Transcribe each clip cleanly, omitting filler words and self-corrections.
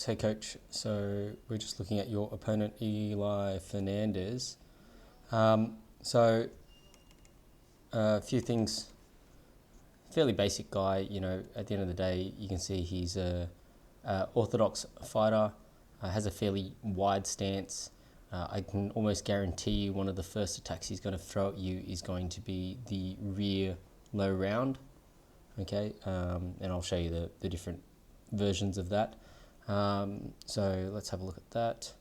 Hey coach, so we're just looking at your opponent Ely Fernandez. So a few things, fairly basic guy, at the end of the day you can see he's a Orthodox fighter, has a fairly wide stance. I can almost guarantee you one of the first attacks he's going to throw at you is going to be the rear low round, okay, and I'll show you the different versions of that. So let's have a look at that.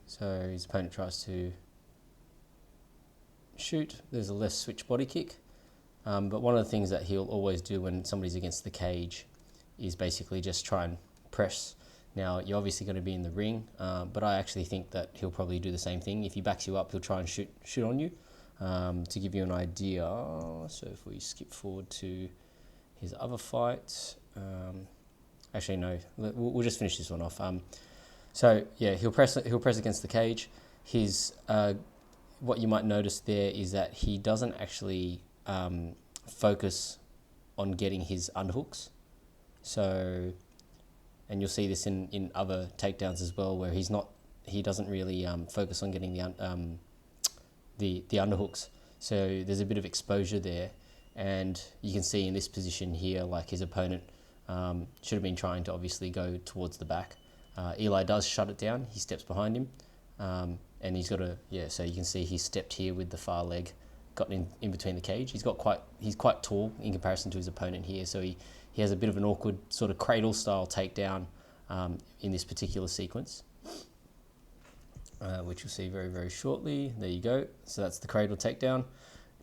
So his opponent tries to shoot. There's a left switch body kick. But one of the things that he'll always do when somebody's against the cage is basically just try and press. Now, you're obviously going to be in the ring, but I actually think that he'll probably do the same thing. If he backs you up, he'll try and shoot on you. To give you an idea, so if we skip forward to his other fight, actually no, we'll just finish this one off. So yeah, he'll press against the cage. His what you might notice there is that he doesn't actually focus on getting his underhooks. So, and you'll see this in other takedowns as well, where he doesn't really focus on getting the underhooks. So there's a bit of exposure there, and you can see in this position here, like his opponent should have been trying to obviously go towards the back. Ely does shut it down. He steps behind him, and he's got so you can see he stepped here with the far leg, got in between the cage. He's quite tall in comparison to his opponent here, so he has a bit of an awkward sort of cradle style takedown in this particular sequence, which you'll see very, very shortly. There you go. So that's the cradle takedown.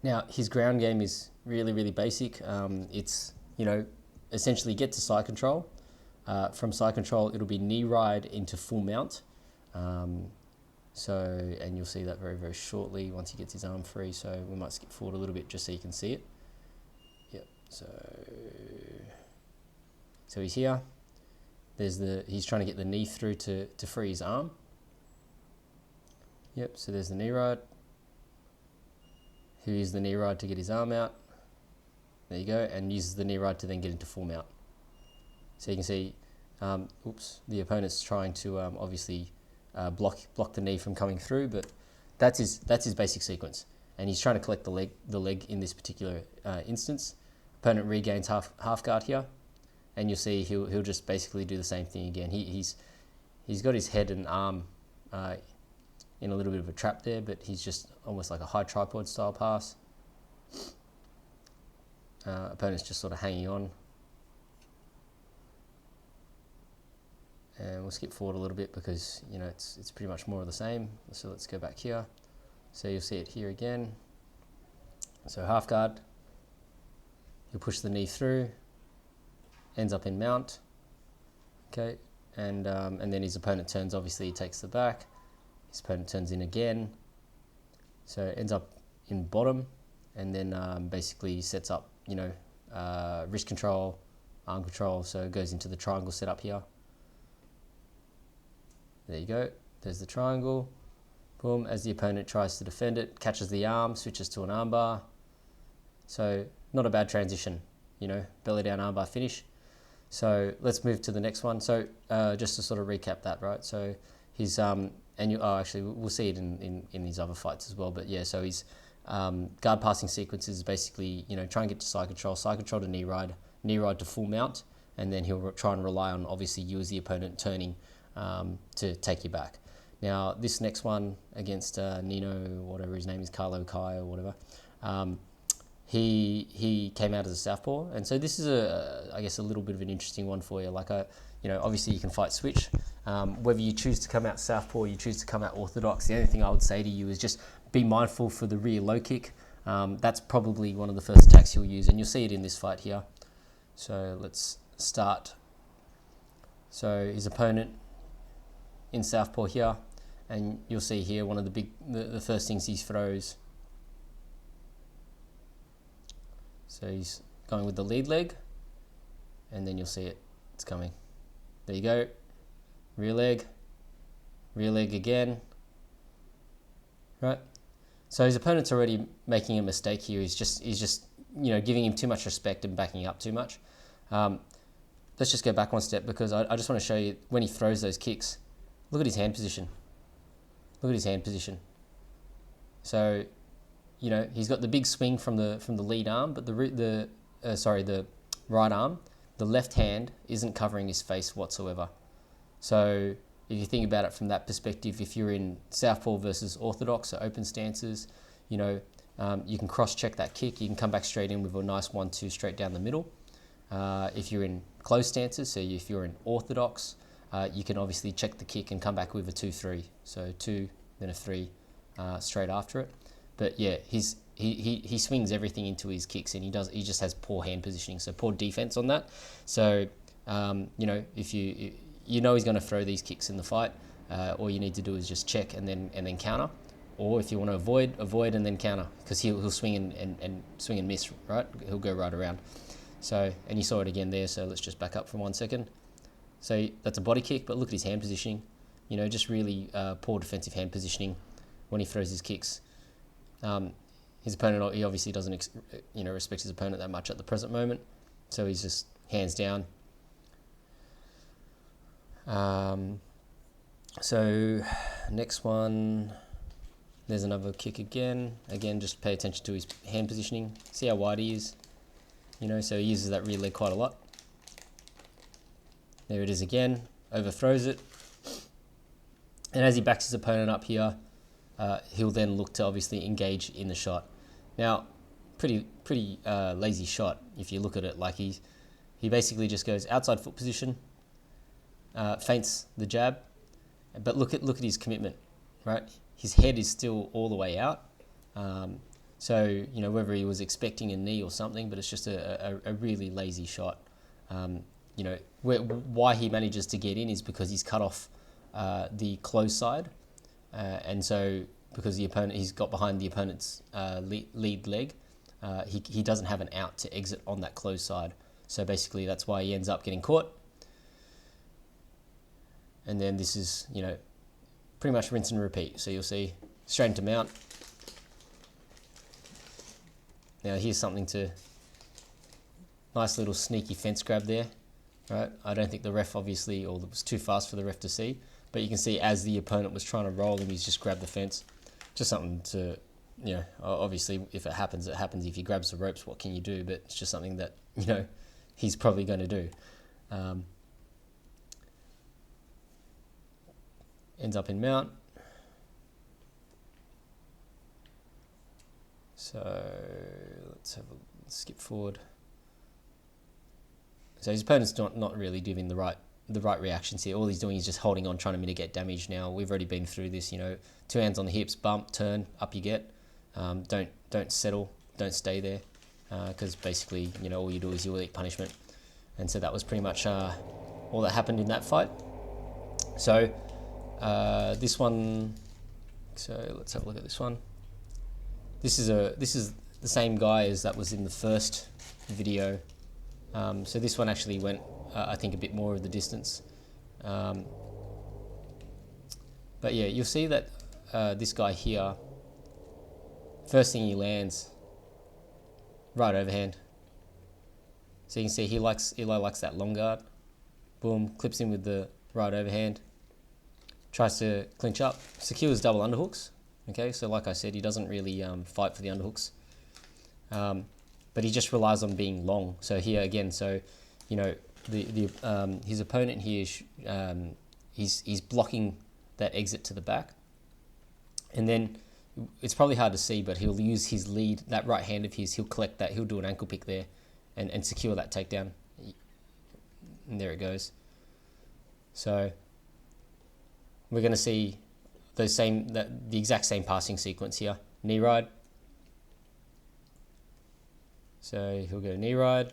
Now, his ground game is really, really basic. It's, essentially get to side control. From side control, it'll be knee ride into full mount. And you'll see that very, very shortly once he gets his arm free. So we might skip forward a little bit just so you can see it. Yep. So he's here. He's trying to get the knee through to free his arm. Yep. So there's the knee ride. He'll use the knee ride to get his arm out. There you go, and uses the knee ride to then get into full mount. So you can see, the opponent's trying to obviously block the knee from coming through, but that's his basic sequence, and he's trying to collect the leg in this particular instance. Opponent regains half guard here, and you'll see he'll just basically do the same thing again. He's got his head and arm in a little bit of a trap there, but he's just almost like a high tripod style pass. Opponent's just sort of hanging on. And we'll skip forward a little bit because, it's pretty much more of the same. So let's go back here. So you'll see it here again. So half guard. He'll push the knee through. Ends up in mount. Okay. And then his opponent turns, obviously he takes the back. His opponent turns in again. So it ends up in bottom. And then basically sets up, wrist control, arm control. So it goes into the triangle setup here. There you go. There's the triangle. Boom. As the opponent tries to defend it, catches the arm, switches to an armbar. So not a bad transition, belly down armbar finish. So let's move to the next one. So just to sort of recap that, right? So he's actually we'll see it in these other fights as well. But yeah, so he's guard passing sequence is basically, try and get to side control to knee ride to full mount, and then he'll try and rely on obviously you as the opponent turning to take you back. Now this next one against Nino, whatever his name is, Carlo Kai or whatever, he came out as a southpaw, and so this is I guess a little bit of an interesting one for you. Like obviously you can fight switch. Whether you choose to come out southpaw, you choose to come out orthodox, the only thing I would say to you is just be mindful for the rear low kick. That's probably one of the first attacks you'll use, and you'll see it in this fight here. So let's start. So his opponent in southpaw here, and you'll see here one of the first things he throws. So he's going with the lead leg, and then you'll see it's coming. There you go. Rear leg again. Right. So his opponent's already making a mistake here. He's just giving him too much respect and backing up too much. The let's just go back one step, because I just want to show you when he throws those kicks. Look at his hand position. Look at his hand position. So, you know, he's got the big swing from the lead arm, but the right arm, the left hand isn't covering his face whatsoever. So if you think about it from that perspective, if you're in southpaw versus orthodox or open stances, you know, you can cross-check that kick. You can come back straight in with a nice 1-2 straight down the middle. If you're in closed stances, so if you're in orthodox, you can obviously check the kick and come back with a 2-3. So 2, then a 3 straight after it. But yeah, he swings everything into his kicks, and he just has poor hand positioning, so poor defense on that. So you know, if you know he's going to throw these kicks in the fight, all you need to do is just check and then counter. Or if you want to avoid and then counter, because he'll swing and swing and miss, right? He'll go right around. So, and you saw it again there. So let's just back up for 1 second. So that's a body kick, but look at his hand positioning. You know, just really poor defensive hand positioning when he throws his kicks. His opponent, he obviously doesn't, you know, respect his opponent that much at the present moment. So he's just hands down. So next one, there's another kick again. Again, just pay attention to his hand positioning. See how wide he is. You know, so he uses that rear leg quite a lot. There it is again. Overthrows it. And as he backs his opponent up here, he'll then look to obviously engage in the shot. Now, pretty lazy shot if you look at it. Like he basically just goes outside foot position, feints the jab, but look at his commitment, right? His head is still all the way out. So, you know, whether he was expecting a knee or something, but it's just a really lazy shot. You know, why he manages to get in is because he's cut off the close side. And so, because the opponent, he's got behind the opponent's lead leg, he doesn't have an out to exit on that close side. So basically, that's why he ends up getting caught. And then this is, you know, pretty much rinse and repeat. So you'll see straight into mount. Now here's something to, nice little sneaky fence grab there, right? I don't think the ref obviously, or it was too fast for the ref to see, but you can see as the opponent was trying to roll him, he's just grabbed the fence. Just something to, you know, obviously if it happens, it happens. If he grabs the ropes, what can you do? But it's just something that, you know, he's probably going to do. Ends up in mount. So let's skip forward. So his opponent's not really doing the right reactions here. All he's doing is just holding on, trying to mitigate damage. Now we've already been through this. You know, 2 hands on the hips, bump, turn, up you get. Don't settle, don't stay there, because basically, you know, all you do is you will eat punishment. And so that was pretty much all that happened in that fight. So this one. So let's have a look at this one. This is the same guy as that was in the first video. So this one actually went, I think, a bit more of the distance. But yeah, you'll see that this guy here, first thing he lands, right overhand. So you can see Ely likes that long guard. Boom, clips in with the right overhand. Tries to clinch up, secures double underhooks. Okay, so like I said, he doesn't really fight for the underhooks. But he just relies on being long. So here again, so, you know, his opponent here, he's blocking that exit to the back. And then it's probably hard to see, but he'll use his lead, that right hand of his, he'll collect that, he'll do an ankle pick there and secure that takedown. And there it goes. So we're going to see the exact same passing sequence here. Knee ride. So he'll go knee ride.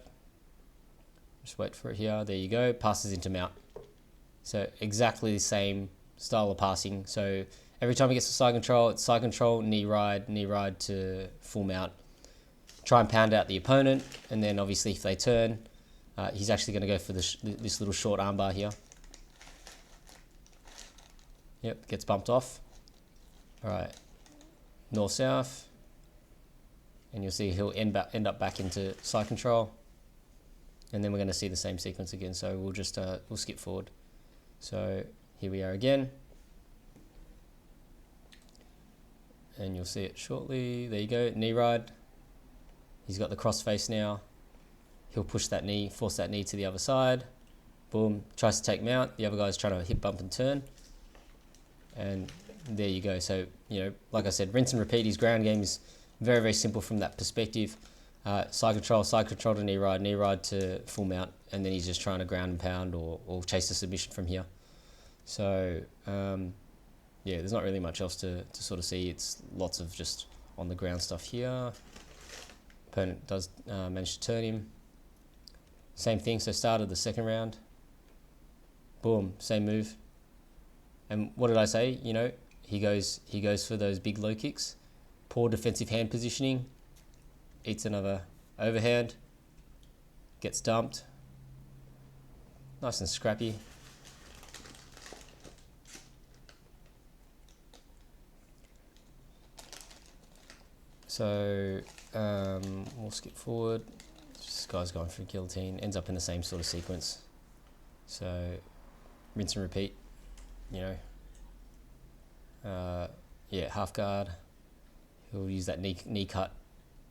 Just wait for it here. There you go. Passes into mount. So exactly the same style of passing. So every time he gets to side control, it's side control, knee ride to full mount. Try and pound out the opponent, and then obviously if they turn, he's actually going to go for this little short armbar here. Yep, gets bumped off. All right, north-south. And you'll see he'll end up back into side control. and then we're going to see the same sequence again. So we'll just we'll skip forward. So here we are again, and you'll see it shortly. There you go, knee ride. He's got the cross face now. He'll push that knee, force that knee to the other side. Boom, tries to take mount. The other guy's trying to hip bump and turn. And there you go. So, you know, like I said, rinse and repeat. His ground game is very, very simple from that perspective. Side control to knee ride to full mount. And then he's just trying to ground and pound or chase the submission from here. So, yeah, there's not really much else to sort of see. It's lots of just on the ground stuff here. Opponent does manage to turn him. Same thing, so start of the second round. Boom, same move. And what did I say? You know, he goes for those big low kicks. Poor defensive hand positioning. Eats another overhand. Gets dumped. Nice and scrappy. So we'll skip forward. This guy's going for a guillotine. Ends up in the same sort of sequence. So rinse and repeat. You know. Yeah, half guard. He'll use that knee cut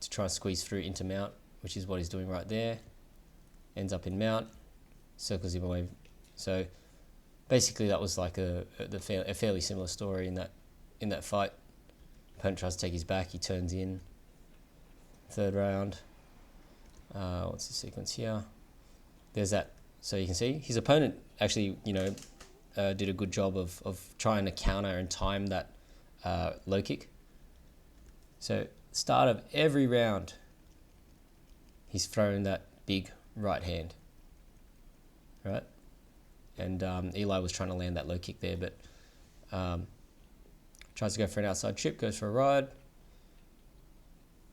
to try and squeeze through into mount, which is what he's doing right there. Ends up in mount. Circles him away. So basically, that was like a fairly similar story in that fight. Opponent tries to take his back. He turns in. Third round. What's the sequence here? There's that. So you can see his opponent actually, you know, did a good job of trying to counter and time that low kick. So start of every round, he's thrown that big right hand, right? And Ely was trying to land that low kick there, but tries to go for an outside trip, goes for a ride.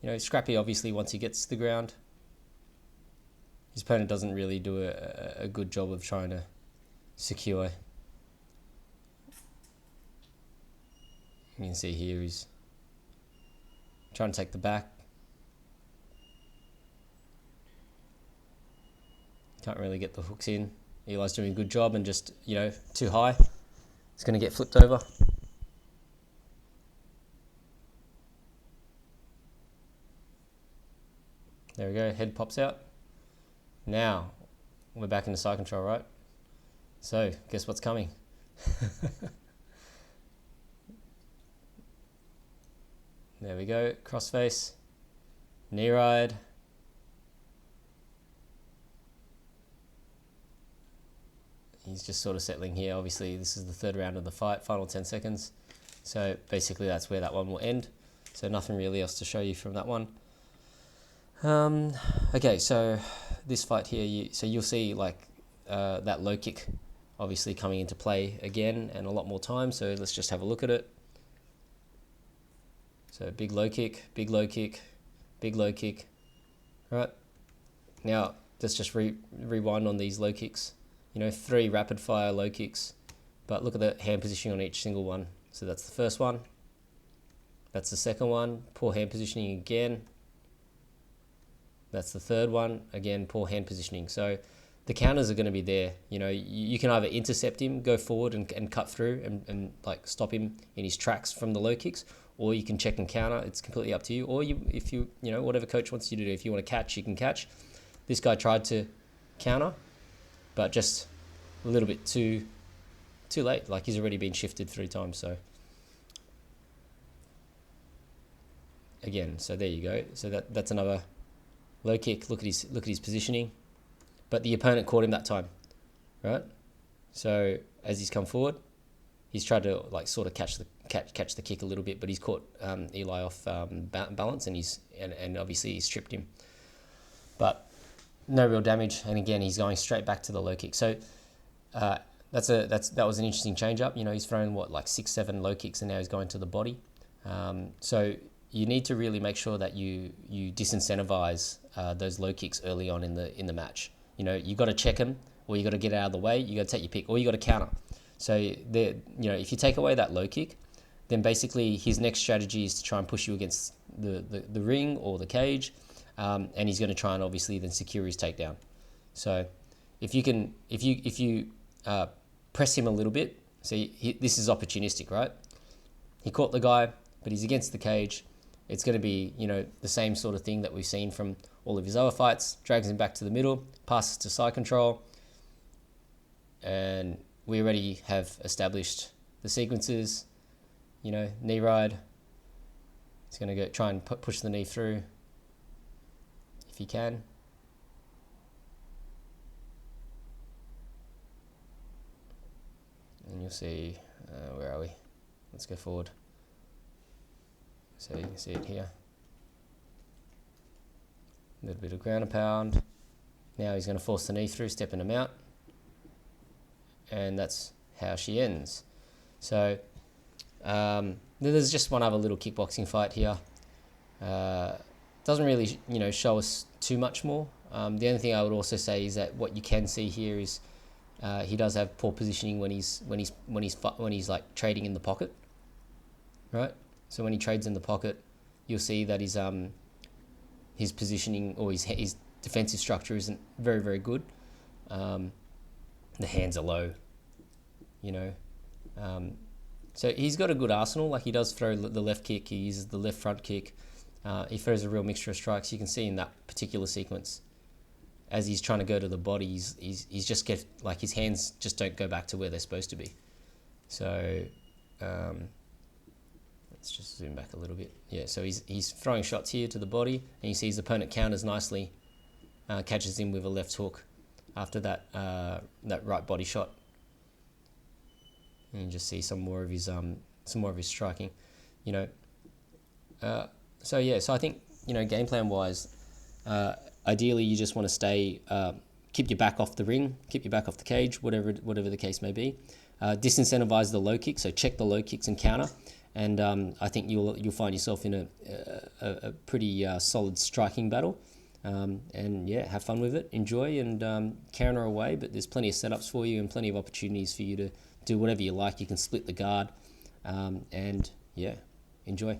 You know, scrappy obviously once he gets to the ground. His opponent doesn't really do a good job of trying to secure. You can see here he's trying to take the back. Can't really get the hooks in. Eli's doing a good job and just, you know, too high. It's going to get flipped over. There we go, head pops out. Now, we're back into side control, right? So, guess what's coming? There we go, crossface, knee ride. He's just sort of settling here. Obviously, this is the third round of the fight, final 10 seconds. So basically that's where that one will end. So nothing really else to show you from that one. Okay, so this fight here, you'll see like that low kick obviously coming into play again and a lot more time. So let's just have a look at it. So big low kick, big low kick, big low kick. All right. Now let's just rewind on these low kicks. You know, 3 rapid fire low kicks, but look at the hand positioning on each single one. So that's the first one. That's the second one. Poor hand positioning again. That's the third one. Again, poor hand positioning. So the counters are going to be there. You know, you can either intercept him, go forward and cut through and like stop him in his tracks from the low kicks, or you can check and counter. It's completely up to you. Or if you know, whatever coach wants you to do. If you want to catch, you can catch. This guy tried to counter, but just a little bit too late. Like he's already been shifted 3 times. So again, so there you go. So that's another low kick. Look at his positioning, but the opponent caught him that time, right? So as he's come forward, he's tried to like sort of catch the kick a little bit, but he's caught Ely off balance, and obviously he's stripped him, but no real damage. And again, he's going straight back to the low kick. So that was an interesting change up. You know, he's thrown like 6-7 low kicks, and now he's going to the body. So you need to really make sure that you disincentivize those low kicks early on in the match. You know, you got to check him, or you got to get out of the way. You got to take your pick, or you got to counter. So if you take away that low kick, then basically his next strategy is to try and push you against the ring or the cage, and he's going to try and obviously then secure his takedown. So if you press him a little bit, see, this is opportunistic, right? He caught the guy, but he's against the cage. It's going to be, the same sort of thing that we've seen from all of his other fights. Drags him back to the middle, passes to side control, and we already have established the sequences. Knee ride. He's going to try and push the knee through if he can. And you'll see, where are we? Let's go forward. So you can see it here. A little bit of ground and pound. Now he's going to force the knee through, stepping him out. And that's how she ends. So there's just one other little kickboxing fight here. Doesn't really, show us too much more. The only thing I would also say is that what you can see here is he does have poor positioning when he's like trading in the pocket, right? So when he trades in the pocket, you'll see that his positioning or his defensive structure isn't very, very good. The hands are low, so he's got a good arsenal. Like, he does throw the left kick, he uses the left front kick. He throws a real mixture of strikes. You can see in that particular sequence, as he's trying to go to the body, he's just his hands just don't go back to where they're supposed to be. So let's just zoom back a little bit. Yeah, so he's throwing shots here to the body, and you see his opponent counters nicely, catches him with a left hook after that right body shot. And you just see some more of his striking, So I think, game plan wise, ideally you just want to keep your back off the ring, keep your back off the cage, whatever the case may be. Disincentivize the low kick, so check the low kicks and counter, and I think you'll find yourself in a pretty solid striking battle. And yeah, have fun with it, enjoy, and counter away. But there's plenty of setups for you and plenty of opportunities for you to do whatever you like. You can split the guard, and yeah, enjoy.